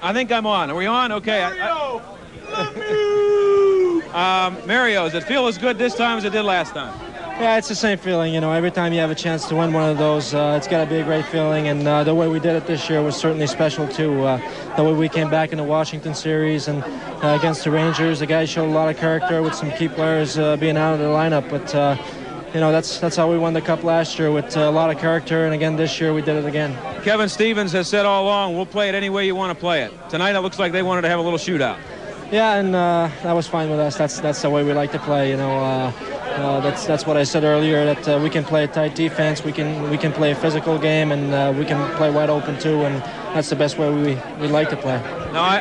I think I'm on. Are we on? Okay. Mario, does it feel as good this time as it did last time? Yeah, it's the same feeling. You know, every time you have a chance to win one of those, it's got to be a great feeling. And the way we did it this year was certainly special, too. The way we came back in the Washington series and against the Rangers, the guys showed a lot of character with some key players being out of the lineup. But, you know, that's how we won the Cup last year, with a lot of character. And, again, this year we did it again. Kevin Stevens has said all along, we'll play it any way you want to play it. Tonight it looks like they wanted to have a little shootout. Yeah, and that was fine with us. That's the way we like to play, you know. That's what I said earlier, that we can play a tight defense, we can play a physical game, and we can play wide open too, and that's the best way we like to play. Now,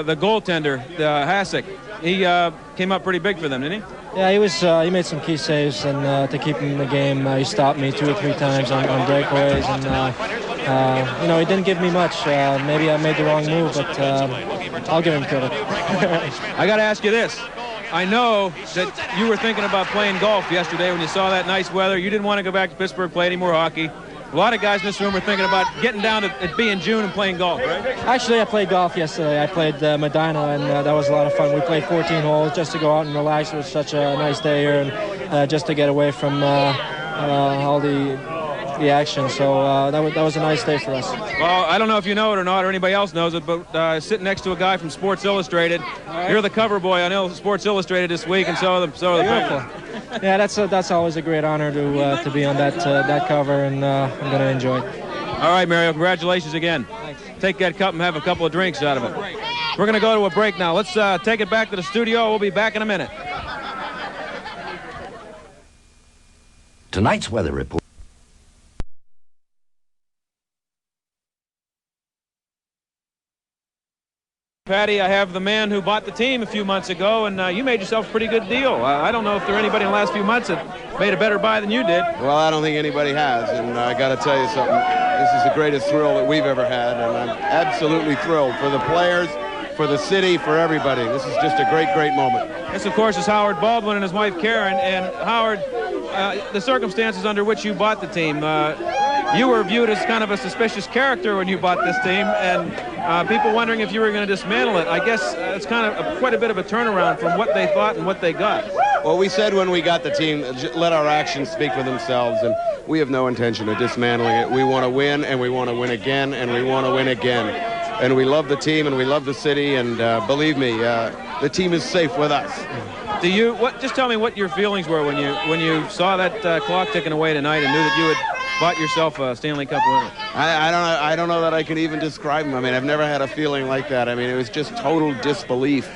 the goaltender, Hasek, he came up pretty big for them, didn't he? Yeah, he made some key saves, and to keep him in the game, he stopped me 2 or 3 times on breakaways, and you know, he didn't give me much. Maybe I made the wrong move, but I'll give him credit. I got to ask you this. I know that you were thinking about playing golf yesterday when you saw that nice weather. You didn't want to go back to Pittsburgh, play any more hockey. A lot of guys in this room are thinking about getting down to it being June and playing golf, right? Actually, I played golf yesterday. I played Medina, and that was a lot of fun. We played 14 holes just to go out and relax. It was such a nice day here, and just to get away from all the action. So that was a nice day for us. Well, I don't know if you know it or not, or anybody else knows it, but sitting next to a guy from Sports Illustrated. You're the cover boy on Sports Illustrated this week, and so are the people. Yeah, that's always a great honor to be on that cover, and I'm going to enjoy it. All right, Mario, congratulations again. Thanks. Take that cup and have a couple of drinks out of it. We're going to go to a break now. Let's take it back to the studio. We'll be back in a minute. Tonight's weather report. Patty, I have the man who bought the team a few months ago, and you made yourself a pretty good deal. I don't know if there anybody in the last few months that made a better buy than you did. Well, I don't think anybody has, and I got to tell you something. This is the greatest thrill that we've ever had, and I'm absolutely thrilled for the players, for the city, for everybody. This is just a great, great moment. This, of course, is Howard Baldwin and his wife Karen. And Howard, the circumstances under which you bought the team, you were viewed as kind of a suspicious character when you bought this team, and people wondering if you were going to dismantle it. I guess it's kind of quite a bit of a turnaround from what they thought and what they got. Well, we said when we got the team, let our actions speak for themselves, and we have no intention of dismantling it. We want to win, and we want to win again, and we want to win again. And we love the team, and we love the city, and believe me, the team is safe with us. Just tell me what your feelings were when you saw that clock ticking away tonight and knew that you had bought yourself a Stanley Cup winner. I don't know that I can even describe them. I mean, I've never had a feeling like that. I mean, it was just total disbelief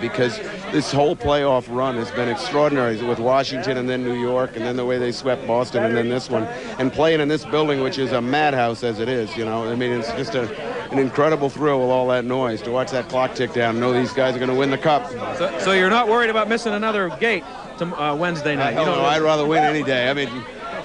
because this whole playoff run has been extraordinary with Washington and then New York and then the way they swept Boston and then this one. And playing in this building, which is a madhouse as it is, you know. I mean, it's just an incredible thrill with all that noise to watch that clock tick down and know these guys are going to win the Cup. So you're not worried about missing another gate Wednesday night? No, I'd rather win any day. I mean,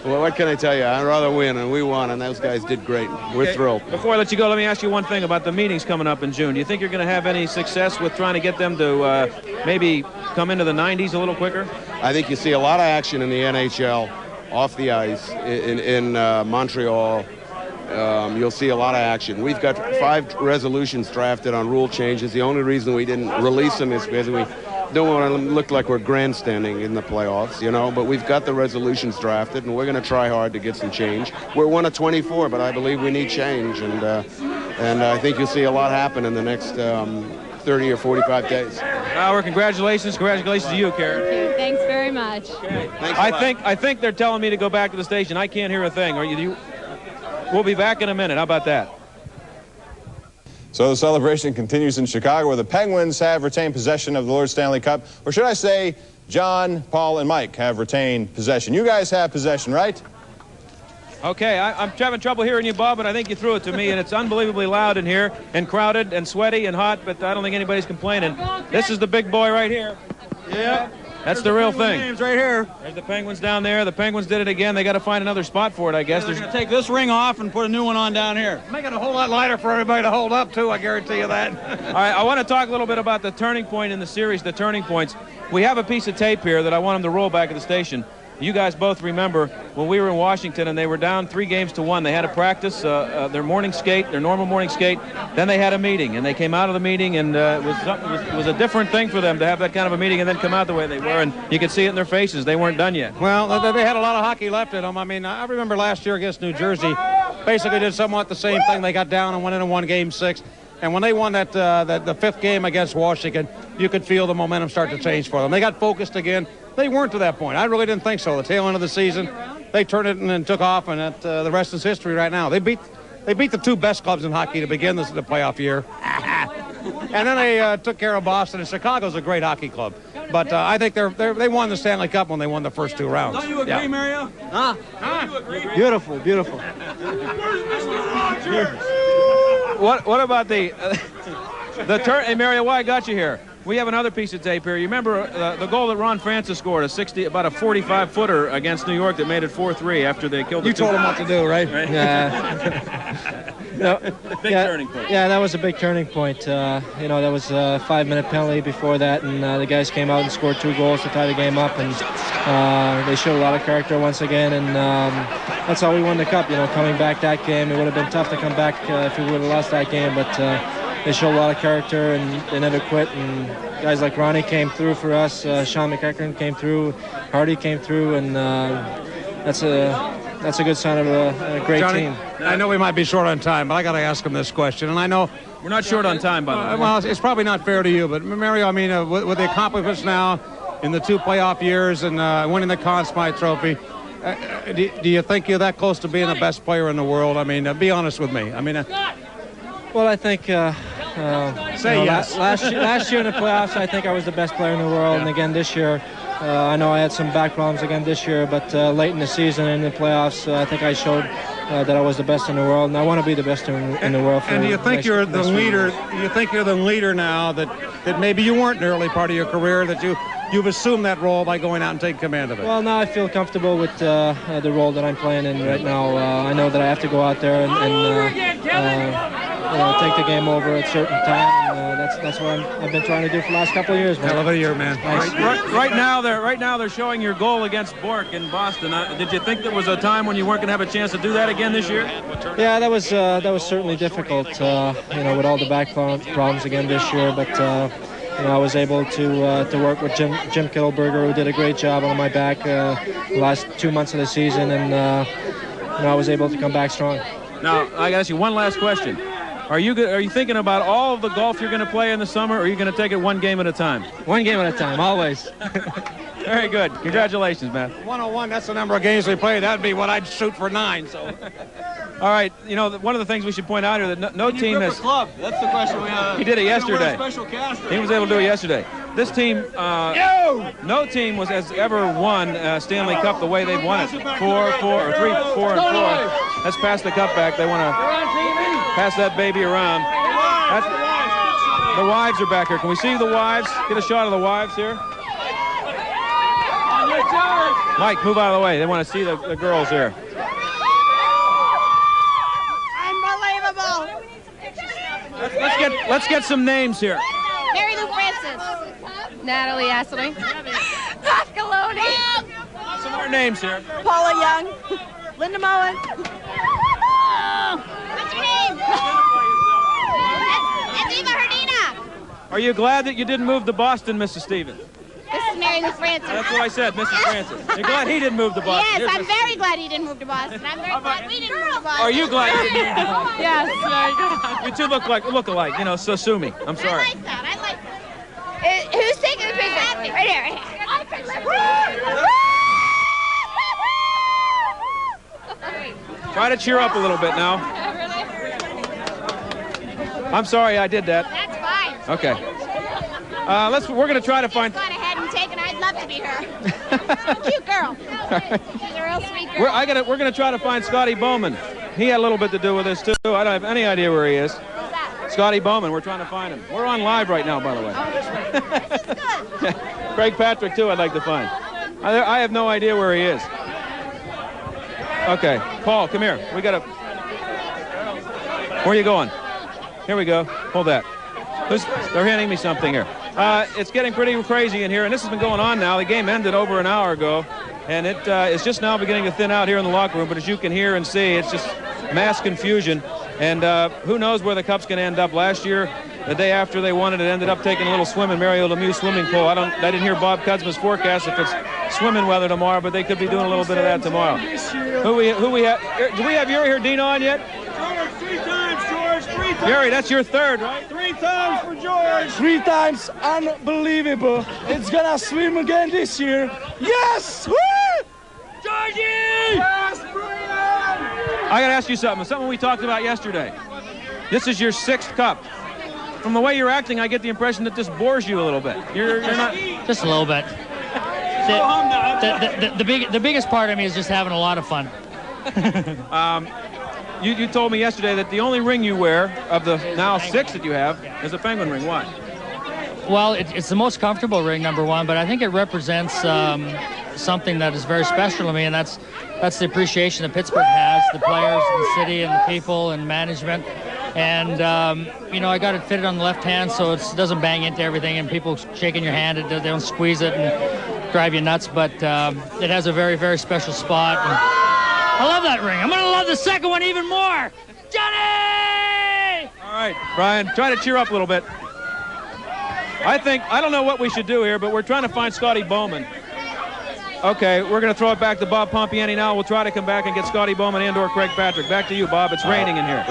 well, what can I tell you? I'd rather win, and we won, and those guys did great. We're thrilled. Before I let you go, let me ask you one thing about the meetings coming up in June. Do you think you're going to have any success with trying to get them to maybe come into the 90s a little quicker? I think you see a lot of action in the NHL off the ice in Montreal. You'll see a lot of action. We've got 5 resolutions drafted on rule changes. The only reason we didn't release them is because we don't want to look like we're grandstanding in the playoffs, you know, but we've got the resolutions drafted, and we're going to try hard to get some change. We're 1 of 24, but I believe we need change, and I think you'll see a lot happen in the next 30 or 45 days. Howard, congratulations to you, Karen. Thank you. Thanks very much. Okay. I think they're telling me to go back to the station. I can't hear a thing. We'll be back in a minute. How about that? So the celebration continues in Chicago, where the Penguins have retained possession of the Lord Stanley Cup. Or should I say, John, Paul, and Mike have retained possession. You guys have possession, right? Okay, I'm having trouble hearing you, Bob, but I think you threw it to me, and it's unbelievably loud in here, and crowded, and sweaty, and hot, but I don't think anybody's complaining. This is the big boy right here. Yeah. That's the real thing. Names right here. There's the Penguins down there. The Penguins did it again. They got to find another spot for it, I guess. They're going to take this ring off and put a new one on down here. Make it a whole lot lighter for everybody to hold up, too, I guarantee you that. All right, I want to talk a little bit about the turning point in the series, the turning points. We have a piece of tape here that I want them to roll back at the station. You guys both remember when we were in Washington and they were down 3-1. They had to practice their morning skate, their normal morning skate. Then they had a meeting, and they came out of the meeting, and it was a different thing for them to have that kind of a meeting and then come out the way they were. And you could see it in their faces. They weren't done yet. Well, they had a lot of hockey left in them. I mean, I remember last year against New Jersey, basically did somewhat the same thing. They got down and went in and won Game 6. And when they won the 5th game against Washington, you could feel the momentum start to change for them. They got focused again. They weren't to that point. I really didn't think so. The tail end of the season, they turned it and took off, and the rest is history right now. They beat the 2 best clubs in hockey to begin the playoff year. And then they took care of Boston, and Chicago's a great hockey club. But I think they won the Stanley Cup when they won the first 2 rounds. Don't you agree, Mario? Huh? Don't you agree? Beautiful, beautiful. What about the turn? Hey, Mario, why I got you here? We have another piece of tape here. You remember the goal that Ron Francis scored, about a 45-footer against New York that made it 4-3 after they killed the You told him what to do, right? Yeah. No, Big turning point. Yeah, that was a big turning point. That was a 5-minute penalty before that, and the guys came out and scored 2 goals to tie the game up, and they showed a lot of character once again, and that's how we won the cup. Coming back that game, it would have been tough to come back if we would have lost that game, but they showed a lot of character, and they never quit, and guys like Ronnie came through for us, Sean McEachern came through, Hardy came through, and that's a good sign of a great Johnny, team. I know we might be short on time, but I got to ask him this question. And I know we're not short on time, by the way. Well, it's probably not fair to you, but Mario, I mean, with the accomplishments now in the 2 playoff years and winning the Conn Smythe Trophy, do you think you're that close to being the best player in the world? I mean, be honest with me. I mean, well, I think say yes. Last year in the playoffs, I think I was the best player in the world, and again this year. I know I had some back problems again this year, but late in the season and in the playoffs, I think I showed that I was the best in the world, and I want to be the best in the world. And do you think you're the leader? Do you think you're the leader now that maybe you weren't in the early part of your career, that you've assumed that role by going out and taking command of it? Well, now I feel comfortable with the role that I'm playing in right now. I know that I have to go out there and take the game over at a certain time. And, that's what I've been trying to do for the last couple of years, man. Hell of a year, man. Right now they're showing your goal against Bork in Boston. Did you think there was a time when you weren't going to have a chance to do that again this year? Yeah, that was certainly difficult. With all the back problems again this year, but. I was able to work with Jim Kittleberger, who did a great job on my back the last 2 months of the season, and I was able to come back strong. Now, I got to ask you one last question. Are you thinking about all of the golf you're going to play in the summer, or are you going to take it 1 game at a time? 1 game at a time, always. Very good. Congratulations, man. 101, that's the number of games we play. That'd be what I'd shoot for 9, so... All right, one of the things we should point out here that no team has... club. That's the question we have. He did it yesterday. Special caster. He was able to do it yesterday. This team, no team has ever won Stanley Cup the way they've won it. 4 and 4. Let's pass the cup back. They want to pass that baby around. The wives are back here. Can we see the wives? Get a shot of the wives here. Mike, move out of the way. They want to see the girls here. Let's get some names here. Mary Lou Francis. Natalie Astley. Pascaloni. Some more names here. Paula Young. Linda Mullen. What's your name? That's Eva Herdina. Are you glad that you didn't move to Boston, Mrs. Stevens? This is Mary Lou Francis. That's what I said, Mrs. Francis. You're glad he didn't move to Boston? Yes, I'm very glad he didn't move to Boston. I'm very glad we didn't move to Boston. Are you glad he didn't move to Boston? Yes, very good. You two look alike, so sue me. I'm sorry. I like that. Who's taking the picture? Right here. Try to cheer up a little bit now. I'm sorry I did that. That's fine. Okay. We're going to try to find... Go ahead and take it. I'd love to be her. Cute girl. She's a real sweet girl. We're going to try to find Scotty Bowman. He had a little bit to do with this, too. I don't have any idea where he is. Who's that? Scotty Bowman. We're trying to find him. We're on live right now, by the way. Oh, this is good. Craig Patrick, too, I'd like to find. I have no idea where he is. Okay. Paul, come here. We got to... Where are you going? Here we go. Hold that. They're handing me something here. It's getting pretty crazy in here, and this has been going on now. The game ended over an hour ago, and it is just now beginning to thin out here in the locker room. But as you can hear and see, it's just mass confusion. And who knows where the Cup's going to end up. Last year, the day after they won it, it ended up taking a little swim in Mario Lemieux swimming pool. I didn't hear Bob Kudzma's forecast if it's swimming weather tomorrow, but they could be doing a little bit of that tomorrow. Who we have? Do we have Yuri here, Dino, on yet? George, 3 times, George, 3 times. Yuri, that's your third, right? 3 times for George. 3 times, unbelievable. It's gonna swim again this year. Yes! Woo! Georgie! Yes, brilliant! I got to ask you something we talked about yesterday. This is your 6th Cup. From the way you're acting, I get the impression that this bores you a little bit. You're not... Just a little bit. The biggest part of me is just having a lot of fun. You told me yesterday that the only ring you wear of the now 6 that you have is a Penguin ring. Why? Well, it's the most comfortable ring, number one, but I think it represents something that is very special to me, and that's the appreciation that Pittsburgh has, the players, the city, and the people, and management. And, I got it fitted on the left hand so it doesn't bang into everything, and people shaking your hand, they don't squeeze it and drive you nuts, but it has a very, very special spot. And I love that ring. I'm going to love the second one even more. Johnny! All right, Brian, try to cheer up a little bit. I don't know what we should do here, but we're trying to find Scotty Bowman. Okay, we're going to throw it back to Bob Pompiani now. We'll try to come back and get Scotty Bowman and/or Craig Patrick. Back to you, Bob. It's raining in here.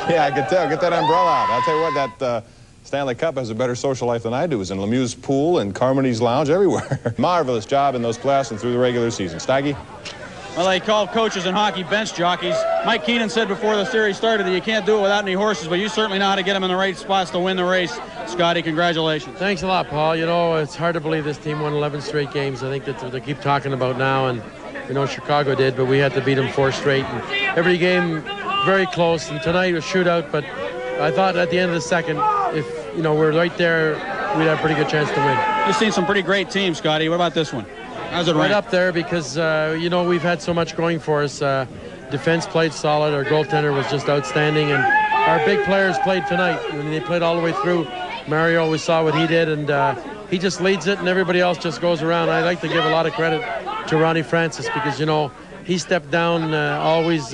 Yeah, I could tell. Get that umbrella out. I'll tell you what, that Stanley Cup has a better social life than I do. It's in Lemieux's pool and Carmody's lounge, everywhere. Marvelous job in those playoffs and through the regular season. Staggy? Well, they call coaches in hockey bench jockeys. Mike Keenan said before the series started that you can't do it without any horses, but you certainly know how to get them in the right spots to win the race. Scotty, congratulations. Thanks a lot, Paul. It's hard to believe this team won 11 straight games. I think that they keep talking about now, and Chicago did, but we had to beat them 4 straight. And every game very close, and tonight was shootout, but I thought at the end of the second, if we're right there, we'd have a pretty good chance to win. You've seen some pretty great teams, Scotty. What about this one? How's it right up there because, we've had so much going for us. Defense played solid. Our goaltender was just outstanding. And our big players played tonight. They played all the way through. Mario, we saw what he did, and he just leads it, and everybody else just goes around. I like to give a lot of credit to Ronnie Francis because, he stepped down, always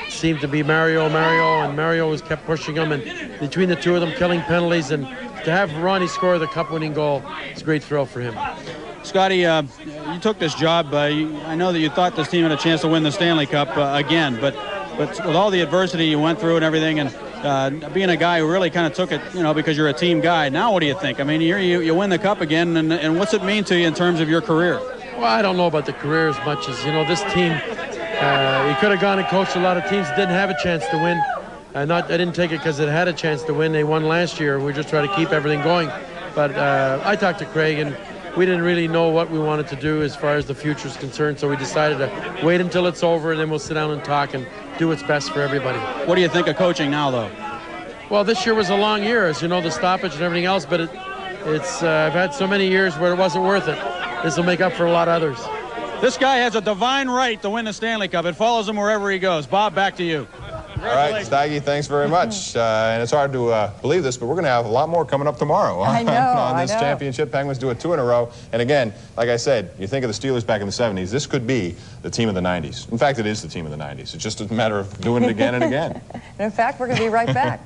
seemed to be Mario, and Mario was kept pushing him. And between the two of them, killing penalties, and to have Ronnie score the cup-winning goal, it's a great thrill for him. Scotty, you took this job. I know that you thought this team had a chance to win the Stanley Cup again, but with all the adversity you went through and everything, and being a guy who really kind of took it, because you're a team guy. Now, what do you think? I mean, you win the Cup again, and what's it mean to you in terms of your career? Well, I don't know about the career as much as, this team, he could have gone and coached a lot of teams that didn't have a chance to win. I didn't take it because it had a chance to win. They won last year. We just try to keep everything going. But I talked to Craig, and we didn't really know what we wanted to do as far as the future is concerned, so we decided to wait until it's over, and then we'll sit down and talk and do what's best for everybody. What do you think of coaching now, though? Well, this year was a long year, as the stoppage and everything else, but it's I've had so many years where it wasn't worth it. This will make up for a lot of others. This guy has a divine right to win the Stanley Cup. It follows him wherever he goes. Bob, back to you. All right, Staggy, thanks very much. And it's hard to believe this, but we're going to have a lot more coming up tomorrow on this championship. Penguins do it 2 in a row. And again, like I said, you think of the Steelers back in the 70s, this could be the team of the 90s. In fact, it is the team of the 90s. It's just a matter of doing it again and again. And in fact, we're going to be right back.